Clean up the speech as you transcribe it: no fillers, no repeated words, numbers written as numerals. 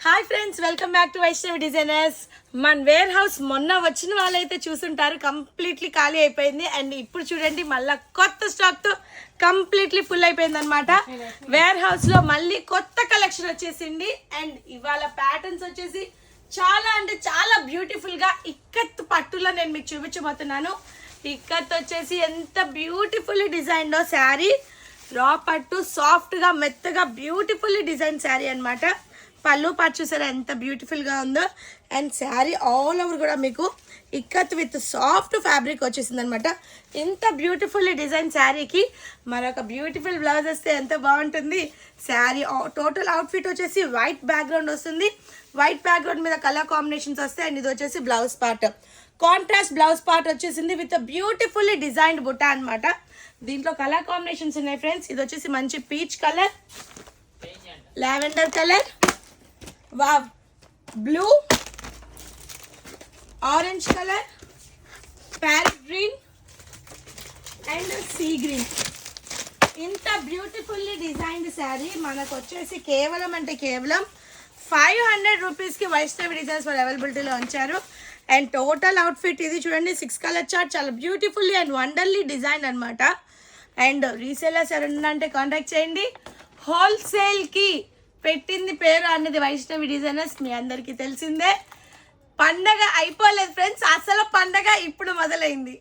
Hi friends, welcome back to Vaishnavi designers. మన wear house మొన్న వచ్చిన వాళ్ళైతే చూసుంటారు, కంప్లీట్లీ ఖాళీ అయిపోయింది. అండ్ ఇప్పుడు చూడండి, మళ్ళీ కొత్త స్టాక్తో కంప్లీట్లీ ఫుల్ అయిపోయింది అనమాట. వేర్ హౌస్లో మళ్ళీ కొత్త కలెక్షన్ వచ్చేసింది. అండ్ ఇవాళ ప్యాటర్న్స్ వచ్చేసి చాలా అంటే చాలా బ్యూటిఫుల్గా ఇక్కత్ పట్టులో నేను మీకు చూపించబోతున్నాను. ఇక్కత్ వచ్చేసి ఎంత బ్యూటిఫుల్లీ డిజైన్లో శారీ, రా పట్టు సాఫ్ట్గా మెత్తగా బ్యూటిఫుల్లీ డిజైన్ శారీ అనమాట. పళ్ళు పాటు చూసారా ఎంత బ్యూటిఫుల్గా ఉందో. అండ్ శారీ ఆల్ ఓవర్ కూడా మీకు ఇక్కత్ విత్ సాఫ్ట్ ఫ్యాబ్రిక్ వచ్చేసింది అనమాట. ఇంత బ్యూటిఫుల్ డిజైన్ శారీకి మరొక బ్యూటిఫుల్ బ్లౌజ్ వస్తే ఎంత బాగుంటుంది. శారీ టోటల్ అవుట్ఫిట్ వచ్చేసి వైట్ బ్యాక్గ్రౌండ్ వస్తుంది. వైట్ బ్యాక్గ్రౌండ్ మీద కలర్ కాంబినేషన్స్ వస్తాయి. అండ్ ఇది వచ్చేసి blouse part, contrast blouse part వచ్చేసింది విత్ బ్యూటిఫుల్లీ డిజైన్డ్ బుట్ట అనమాట. దీంట్లో కలర్ కాంబినేషన్స్ ఉన్నాయి ఫ్రెండ్స్. ఇది వచ్చేసి మంచి peach colour, lavender colour, wow blue, orange colour, parrot green and sea green. ఇంత బ్యూటిఫుల్లీ డిజైన్డ్ శారీ మనకు వచ్చేసి కేవలం అంటే కేవలం 500 రూపీస్కి వైష్ణవి డిజైన్స్ వాళ్ళు అవైలబిలిటీలో ఉంచారు. అండ్ టోటల్ అవుట్ఫిట్ ఇది చూడండి, 6 కలర్ చార్ట్, చాలా బ్యూటిఫుల్లీ అండ్ వండర్లీ డిజైన్ అనమాట. అండ్ రీసేలర్స్ ఎవరైనా అంటే కాంటాక్ట్ చేయండి. హోల్సేల్కి పెట్టింది పేరు అన్నది వైష్ణవి డిజైనర్స్, మీ అందరికీ తెలిసిందే. పండగ అయిపోలేదు ఫ్రెండ్స్, అసలు పండగ ఇప్పుడు మొదలైంది.